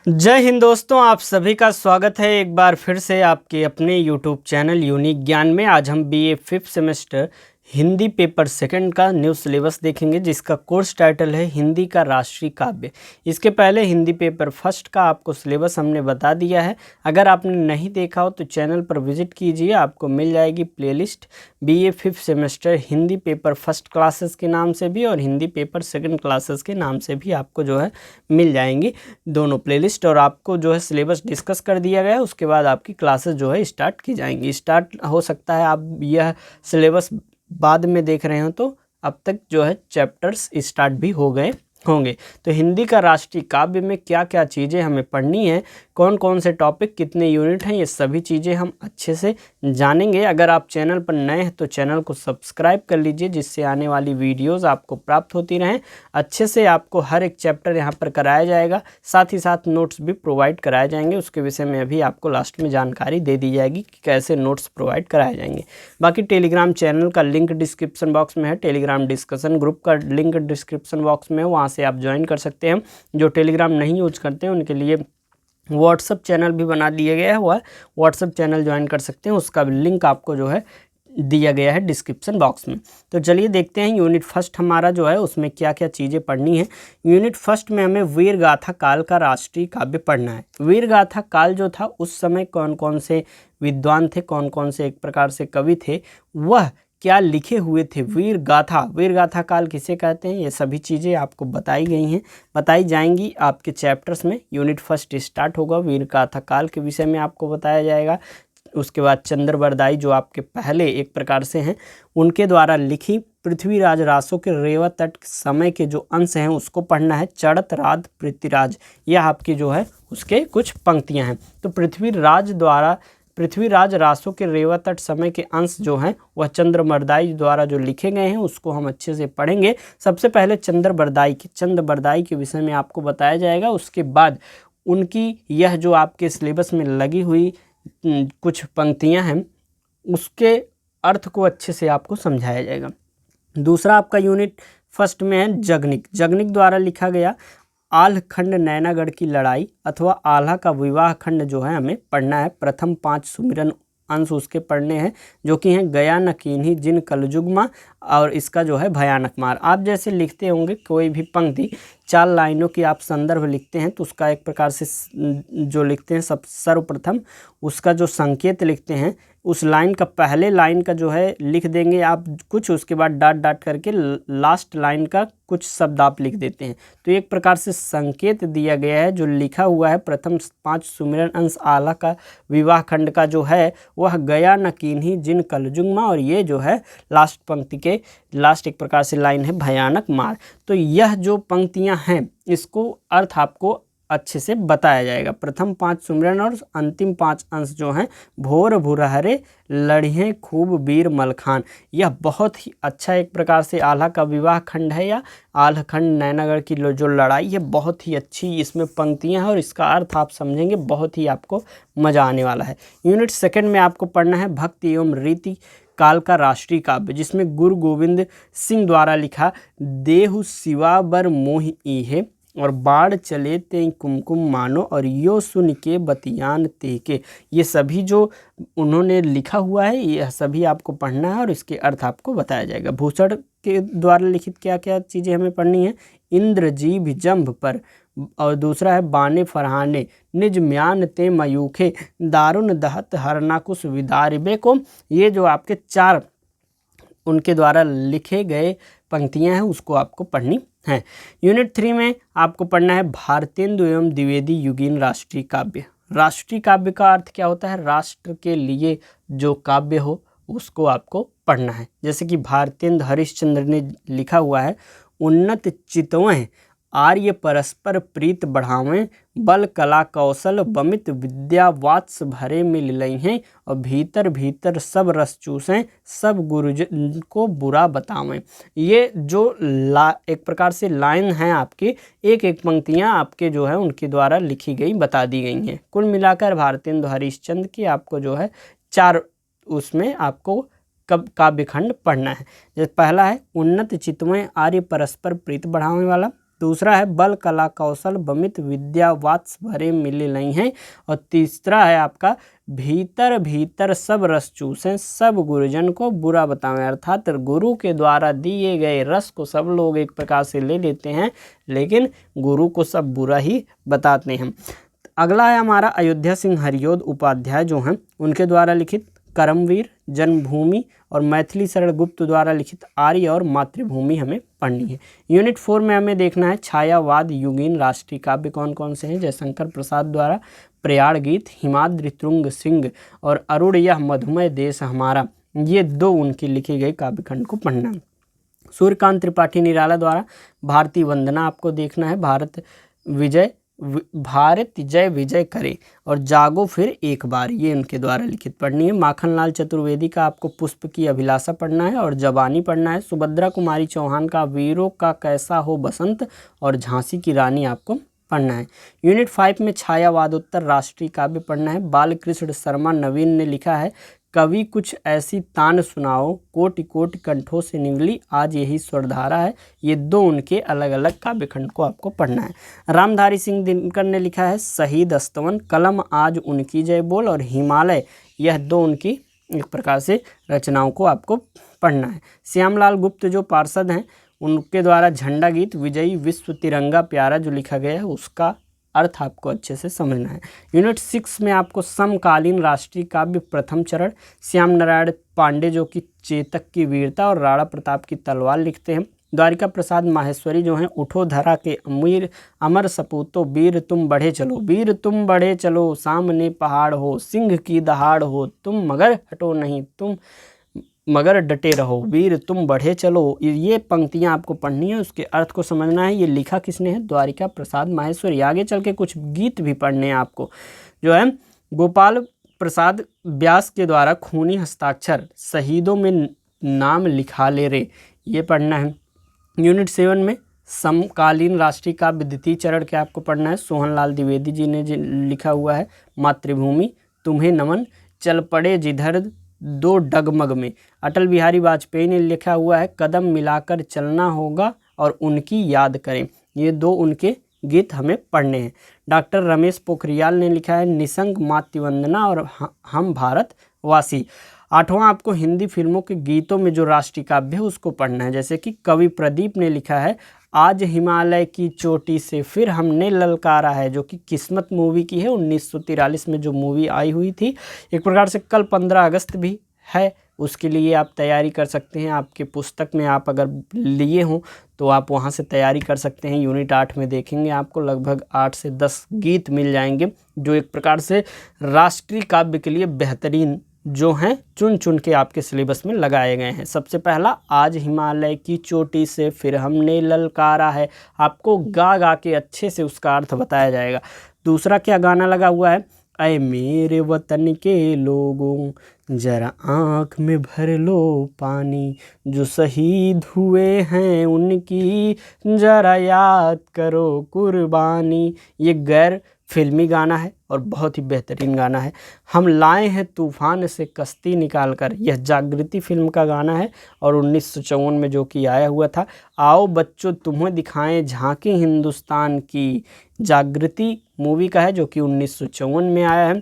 जय हिंद दोस्तों, आप सभी का स्वागत है एक बार फिर से आपके अपने YouTube चैनल यूनिक ज्ञान में। आज हम BA 5th semester Hindi paper second का न्यू सिलेबस देखेंगे, जिसका कोर्स टाइटल है हिंदी का राष्ट्रीय काव्य। इसके पहले हिंदी पेपर फर्स्ट का आपको सिलेबस हमने बता दिया है। अगर आपने नहीं देखा हो तो चैनल पर विजिट कीजिए, आपको मिल जाएगी playlist BA 5th semester Hindi paper first classes के नाम से भी और हिंदी पेपर सेकंड क्लासेस के नाम से भी आपको जो है मिल जाएंगी दोनों प्लेलिस्ट। और आपको जो है सिलेबस डिस्कस कर दिया गया है, उसके बाद आपकी क्लासेस जो है स्टार्ट की जाएंगी। स्टार्ट हो सकता है आप यह सिलेबस बाद में देख रहे हो तो अब तक जो है चैप्टर्स स्टार्ट भी हो गए होंगे। तो हिंदी का राष्ट्रीय काव्य में क्या क्या चीज़ें हमें पढ़नी है, कौन कौन से टॉपिक, कितने यूनिट हैं, ये सभी चीज़ें हम अच्छे से जानेंगे। अगर आप चैनल पर नए हैं तो चैनल को सब्सक्राइब कर लीजिए, जिससे आने वाली वीडियोस आपको प्राप्त होती रहें। अच्छे से आपको हर एक चैप्टर यहाँ पर कराया जाएगा, साथ ही साथ नोट्स भी प्रोवाइड कराए जाएंगे। उसके विषय में अभी आपको लास्ट में जानकारी दे दी जाएगी कि कैसे नोट्स प्रोवाइड कराए जाएंगे। बाकी टेलीग्राम चैनल का लिंक डिस्क्रिप्शन बॉक्स में है, टेलीग्राम डिस्कशन ग्रुप का लिंक डिस्क्रिप्शन बॉक्स में है, वहाँ से आप ज्वाइन कर सकते हैं। जो टेलीग्राम नहीं यूज करते हैं उनके लिए व्हाट्सअप चैनल भी बना दिया गया है, वह व्हाट्सअप चैनल ज्वाइन कर सकते हैं। उसका लिंक आपको जो है दिया गया है डिस्क्रिप्शन बॉक्स में। तो चलिए देखते हैं यूनिट फर्स्ट हमारा जो है उसमें क्या क्या चीज़ें पढ़नी है। यूनिट फर्स्ट में हमें वीर गाथा काल का राष्ट्रीय काव्य पढ़ना है। वीर गाथा काल जो था उस समय कौन कौन से विद्वान थे, कौन कौन से एक प्रकार से कवि थे, वह क्या लिखे हुए थे। वीर गाथा काल किसे कहते हैं, ये सभी चीज़ें आपको बताई गई हैं, बताई जाएंगी आपके चैप्टर्स में। यूनिट फर्स्ट स्टार्ट होगा, वीर गाथा काल के विषय में आपको बताया जाएगा। उसके बाद चंद्र बरदाई जो आपके पहले एक प्रकार से हैं, उनके द्वारा लिखी पृथ्वीराज रासो के रेवा तट समय के जो अंश हैं उसको पढ़ना है। चड़त राज पृथ्वीराज, यह आपकी जो है उसके कुछ पंक्तियां हैं। तो पृथ्वीराज रासो के रेवा तट समय के अंश जो हैं वह चंद्र बरदाई द्वारा जो लिखे गए हैं उसको हम अच्छे से पढ़ेंगे। सबसे पहले चंद्र बरदाई के विषय में आपको बताया जाएगा। उसके बाद उनकी यह जो आपके सिलेबस में लगी हुई कुछ पंक्तियां हैं उसके अर्थ को अच्छे से आपको समझाया जाएगा। दूसरा आपका यूनिट फर्स्ट में है जगनिक द्वारा लिखा गया आल्ह खंड नैनागढ़ की लड़ाई अथवा आल्हा का विवाह खंड जो है हमें पढ़ना है। प्रथम 5 सुमिरन अंश उसके पढ़ने हैं, जो कि हैं गया न कीन्ही जिन कलजुगमा, और इसका जो है भयानक मार। आप जैसे लिखते होंगे कोई भी पंक्ति 4 लाइनों की आप संदर्भ लिखते हैं तो उसका एक प्रकार से जो लिखते हैं सब सर्वप्रथम उसका जो संकेत लिखते हैं उस लाइन का पहले लाइन का जो है लिख देंगे आप कुछ, उसके बाद डॉट करके लास्ट लाइन का कुछ शब्द आप लिख देते हैं। तो एक प्रकार से संकेत दिया गया है। जो लिखा हुआ है प्रथम 5 सुमिरन अंश आल्हा का विवाह खंड का जो है वह गया न कीन्ही जिन कलजुगमा, और ये जो है लास्ट पंक्ति के लास्ट एक प्रकार से लाइन है भयानक मार। तो यह जो पंक्तियां हैं इसको अर्थ आपको अच्छे से बताया जाएगा। प्रथम 5 सुमिरन और अंतिम 5 अंश जो हैं भोर भुरहरे लड़िहे खूब वीर मलखान, यह बहुत ही अच्छा एक प्रकार से आल्हा का विवाह खंड है या आल्ह खंड नैनागढ़ की जो लड़ाई है, बहुत ही अच्छी इसमें पंक्तियां हैं और इसका अर्थ आप समझेंगे, बहुत ही आपको मज़ा आने वाला है। यूनिट सेकंड में आपको पढ़ना है भक्ति एवं रीति काल का राष्ट्रीय काव्य, जिसमें गुरु गोविंद सिंह द्वारा लिखा देहु शिवा बर मोह इहे और बाढ़ चले ते कुमकुम मानो और यो सुन के बतियान ते के, ये सभी जो उन्होंने लिखा हुआ है यह सभी आपको पढ़ना है और इसके अर्थ आपको बताया जाएगा। भूषण के द्वारा लिखित क्या क्या चीज़ें हमें पढ़नी है। इंद्रजीभ जंभ पर, और दूसरा है बाने फरहाने निज म्यान ते मयूखे दारुण दहत हरनाकुश विदारिबे को, ये जो आपके 4 उनके द्वारा लिखे गए पंक्तियां हैं उसको आपको पढ़नी है। यूनिट 3 में आपको पढ़ना है भारतेंदु एवं द्विवेदी युगीन राष्ट्रीय काव्य। राष्ट्रीय काव्य का अर्थ क्या होता है, राष्ट्र के लिए जो काव्य हो उसको आपको पढ़ना है। जैसे कि भारतेंदु हरिश्चंद्र ने लिखा हुआ है उन्नत चितवें आर्य परस्पर प्रीत बढ़ावें बल कला कौशल बमित विद्या वात्स भरे मिल लई हैं और भीतर भीतर सब रस चूसें सब गुरुजन को बुरा बतावें। ये जो एक प्रकार से लाइन हैं आपकी, एक एक पंक्तियां आपके जो है उनके द्वारा लिखी गई बता दी गई हैं। कुल मिलाकर भारतेंदु हरिश्चंद्र की आपको जो है 4 उसमें आपको काव्य खंड पढ़ना है। जैसे पहला है उन्नत चितवें आर्य परस्पर प्रीत बढ़ावे वाला, दूसरा है बल कला कौशल बमित विद्या वात्स भरे मिले नहीं हैं। और तीसरा है आपका भीतर भीतर सब रस चूसें सब गुरुजन को बुरा बतावें। अर्थात गुरु के द्वारा दिए गए रस को सब लोग एक प्रकार से ले लेते हैं, लेकिन गुरु को सब बुरा ही बताते हैं। अगला है हमारा अयोध्या सिंह हरिओद उपाध्याय जो हैं उनके द्वारा लिखित कर्मवीर, जन्मभूमि और मैथिली शरण गुप्त द्वारा लिखित आर्य और मातृभूमि हमें पढ़नी है। यूनिट 4 में हमें देखना है छायावाद युगीन राष्ट्रीय काव्य कौन कौन से हैं। जयशंकर प्रसाद द्वारा प्रयाण गीत, हिमाद्रि तुंग सिंह और अरुण यह मधुमय देश हमारा, ये 2 उनके लिखे गए काव्यखंड को पढ़ना है। सूर्यकांत त्रिपाठी निराला द्वारा भारतीय वंदना आपको देखना है। भारत जय विजय करे और जागो फिर एक बार, ये उनके द्वारा लिखित पढ़नी है। माखनलाल चतुर्वेदी का आपको पुष्प की अभिलाषा पढ़ना है और जबानी पढ़ना है। सुभद्रा कुमारी चौहान का वीरों का कैसा हो बसंत और झांसी की रानी आपको पढ़ना है। यूनिट 5 में छायावादोत्तर राष्ट्रीय काव्य पढ़ना है। बालकृष्ण शर्मा नवीन ने लिखा है कवि कुछ ऐसी तान सुनाओ कोटि कोटि कंठों से निगली आज यही स्वरधारा है, ये 2 उनके अलग अलग काव्यखंड को आपको पढ़ना है। रामधारी सिंह दिनकर ने लिखा है शहीद अस्तवन, कलम आज उनकी जय बोल और हिमालय, यह 2 उनकी एक प्रकार से रचनाओं को आपको पढ़ना है। श्यामलाल गुप्त जो पार्षद हैं उनके द्वारा झंडा गीत विजयी विश्व तिरंगा प्यारा जो लिखा गया है उसका अर्थ आपको अच्छे से समझना है। यूनिट 6 में आपको समकालीन राष्ट्रीय काव्य प्रथम चरण श्याम नारायण पांडे जो कि चेतक की वीरता और राणा प्रताप की तलवार लिखते हैं। द्वारिका प्रसाद माहेश्वरी जो हैं उठो धरा के अमीर अमर सपूतो वीर तुम बढ़े चलो, वीर तुम बढ़े चलो सामने पहाड़ हो सिंह की दहाड़ हो तुम मगर हटो नहीं तुम मगर डटे रहो, वीर तुम बढ़े चलो, ये पंक्तियां आपको पढ़नी है, उसके अर्थ को समझना है। ये लिखा किसने है? द्वारिका प्रसाद माहेश्वरी। आगे चल के कुछ गीत भी पढ़ने हैं आपको, जो है गोपाल प्रसाद व्यास के द्वारा खूनी हस्ताक्षर शहीदों में नाम लिखा ले रे, ये पढ़ना है। यूनिट 7 में समकालीन राष्ट्रीय काव्य द्वितीय चरण के आपको पढ़ना है। सोहनलाल द्विवेदी जी ने लिखा हुआ है मातृभूमि, तुम्हें नमन, चल पड़े जिधर दो डगमग में। अटल बिहारी वाजपेयी ने लिखा हुआ है कदम मिलाकर चलना होगा और उनकी याद करें, ये 2 उनके गीत हमें पढ़ने हैं। डॉक्टर रमेश पोखरियाल ने लिखा है निसंग मातृवंदना और हम भारतवासी। 8वां आपको हिंदी फिल्मों के गीतों में जो राष्ट्रीय काव्य है उसको पढ़ना है, जैसे कि कवि प्रदीप ने लिखा है आज हिमालय की चोटी से फिर हमने ललकारा है, जो कि किस्मत मूवी की है, 1943 में जो मूवी आई हुई थी। एक प्रकार से कल 15 अगस्त भी है, उसके लिए आप तैयारी कर सकते हैं। आपके पुस्तक में आप अगर लिए हों तो आप वहां से तैयारी कर सकते हैं। यूनिट 8 में देखेंगे आपको लगभग 8 से 10 गीत मिल जाएंगे जो एक प्रकार से राष्ट्रीय काव्य के लिए बेहतरीन जो हैं चुन चुन के आपके सिलेबस में लगाए गए हैं। सबसे पहला आज हिमालय की चोटी से फिर हमने ललकारा है, आपको गा गा के अच्छे से उसका अर्थ बताया जाएगा। दूसरा क्या गाना लगा हुआ है, ऐ मेरे वतन के लोगों जरा आँख में भर लो पानी, जो शहीद हुए हैं उनकी जरा याद करो कुर्बानी। ये गैर फिल्मी गाना है और बहुत ही बेहतरीन गाना है। हम लाए हैं तूफान से कश्ती निकाल कर, यह जागृति फिल्म का गाना है और 1954 में जो कि आया हुआ था। आओ बच्चों तुम्हें दिखाएं झांकी हिंदुस्तान की, जागृति मूवी का है जो कि 1954 में आया है।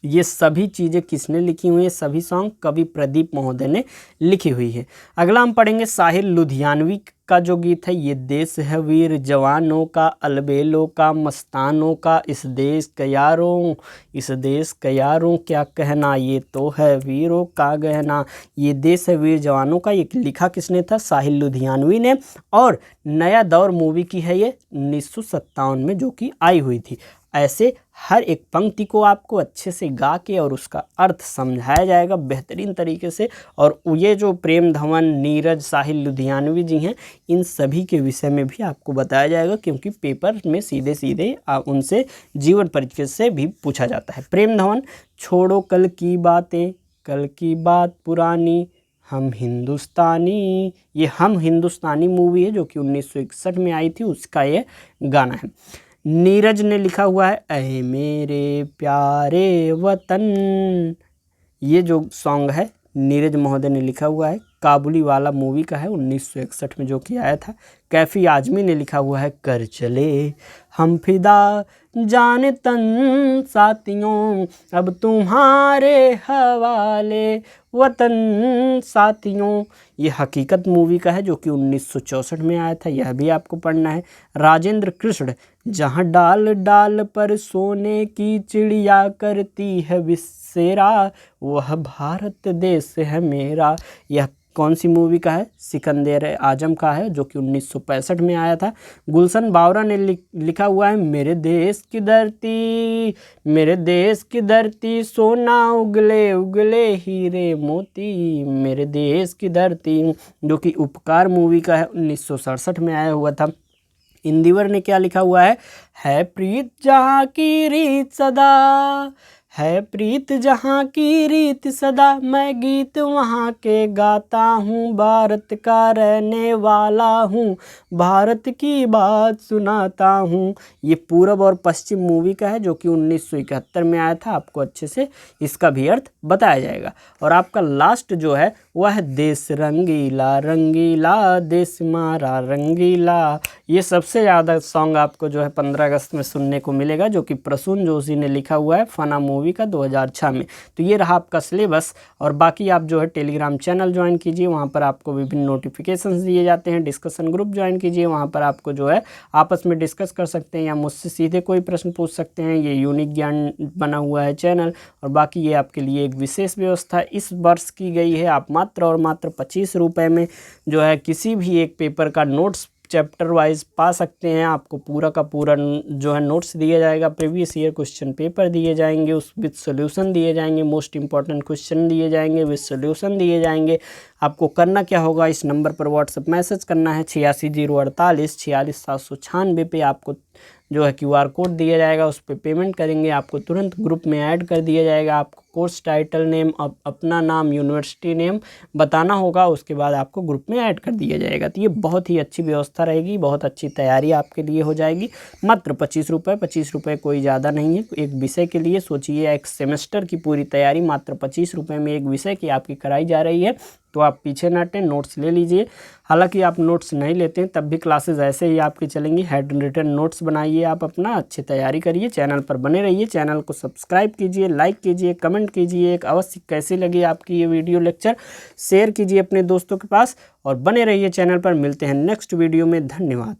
ये सभी चीज़ें किसने लिखी हुई है? सभी सॉन्ग कवि प्रदीप महोदय ने लिखी हुई है। अगला हम पढ़ेंगे साहिल लुधियानवी का जो गीत है, ये देश है वीर जवानों का, अलबेलों का, मस्तानों का, इस देश के यारों, इस देश के यारों क्या कहना, ये तो है वीरों का गहना। ये देश है वीर जवानों का, ये लिखा किसने था? साहिल लुधियानवी ने। और नया दौर मूवी की है ये, 1957 में जो कि आई हुई थी। ऐसे हर एक पंक्ति को आपको अच्छे से गा के और उसका अर्थ समझाया जाएगा बेहतरीन तरीके से। और ये जो प्रेम धवन, नीरज, साहिल लुधियानवी जी हैं, इन सभी के विषय में भी आपको बताया जाएगा, क्योंकि पेपर में सीधे सीधे उनसे जीवन परिचय से भी पूछा जाता है। प्रेम धवन, छोड़ो कल की बातें, कल की बात पुरानी, हम हिंदुस्तानी, ये हम हिंदुस्तानी मूवी है जो कि 1961 में आई थी, उसका ये गाना है। नीरज ने लिखा हुआ है ऐ मेरे प्यारे वतन, ये जो सॉन्ग है नीरज महोदय ने लिखा हुआ है। काबुली वाला मूवी का है 1961 में जो कि आया था। कैफी आजमी ने लिखा हुआ है कर चले हम फिदा जाने तन साथियों अब तुम्हारे हवाले वतन साथियों, ये हकीकत मूवी का है जो कि 1964 में आया था, यह भी आपको पढ़ना है। राजेंद्र कृष्ण जहाँ डाल डाल पर सोने की चिड़िया करती है विसेरा वह भारत देश है मेरा, यह कौन सी मूवी का है? सिकंदर आजम का है जो कि 1965 में आया था। गुलशन बावरा ने लिखा हुआ है मेरे देश की धरती सोना उगले उगले हीरे मोती, मेरे देश की धरती, जो कि उपकार मूवी का है 1967 में आया हुआ था। इंदिवर ने क्या लिखा हुआ है प्रीत जहाँ की रीत सदा, है प्रीत जहाँ की रीत सदा, मैं गीत वहाँ के गाता हूँ, भारत का रहने वाला हूँ, भारत की बात सुनाता हूँ। ये पूरब और पश्चिम मूवी का है जो कि 1971 में आया था। आपको अच्छे से इसका भी अर्थ बताया जाएगा। और आपका लास्ट जो है वह है देश रंगीला रंगीला देश मारा रंगीला। ये सबसे ज़्यादा सॉन्ग आपको जो है 15 अगस्त में सुनने को मिलेगा जो कि प्रसून जोशी ने लिखा हुआ है फना मूवी का 2006 में। तो ये रहा आपका सिलेबस। और बाकी आप जो है टेलीग्राम चैनल ज्वाइन कीजिए, वहाँ पर आपको विभिन्न नोटिफिकेशंस दिए जाते हैं। डिस्कशन ग्रुप ज्वाइन कीजिए, वहाँ पर आपको जो है आपस में डिस्कस कर सकते हैं या मुझसे सीधे कोई प्रश्न पूछ सकते हैं। ये यूनिक ज्ञान बना हुआ है चैनल। और बाकी ये आपके लिए एक विशेष व्यवस्था इस वर्ष की गई है। आप मात्र और मात्र 25 रुपये में जो है किसी भी एक पेपर का नोट्स चैप्टर वाइज पा सकते हैं। आपको पूरा का पूरा जो है नोट्स दिया जाएगा, प्रीवियस ईयर क्वेश्चन पेपर दिए जाएंगे, उस विद सोल्यूशन दिए जाएंगे, मोस्ट इंपॉर्टेंट क्वेश्चन दिए जाएंगे, विद सोल्यूशन दिए जाएंगे। आपको करना क्या होगा, इस नंबर पर व्हाट्सएप मैसेज करना है 86 048 46 796 पे। आपको जो है QR कोड दिया जाएगा, उस पर पेमेंट करेंगे, आपको तुरंत ग्रुप में ऐड कर दिया जाएगा। आपको कोर्स टाइटल नेम, अपना नाम, यूनिवर्सिटी नेम बताना होगा, उसके बाद आपको ग्रुप में ऐड कर दिया जाएगा। तो ये बहुत ही अच्छी व्यवस्था रहेगी, बहुत अच्छी तैयारी आपके लिए हो जाएगी। मात्र 25 रुपये कोई ज़्यादा नहीं है। एक विषय के लिए सोचिए, एक सेमेस्टर की पूरी तैयारी मात्र 25 रुपये में एक विषय की आपकी कराई जा रही है। तो आप पीछे ना हटें, नोट्स ले लीजिए। हालांकि आप नोट्स नहीं लेते हैं तब भी क्लासेस ऐसे ही आपकी चलेंगी। हैंड रिटन नोट्स बनाइए, आप अपना अच्छी तैयारी करिए। चैनल पर बने रहिए, चैनल को सब्सक्राइब कीजिए, लाइक कीजिए, कमेंट कीजिए। एक अवश्य कैसी लगी आपकी ये वीडियो लेक्चर शेयर कीजिए अपने दोस्तों के पास और बने रहिए चैनल पर। मिलते हैं नेक्स्ट वीडियो में। धन्यवाद।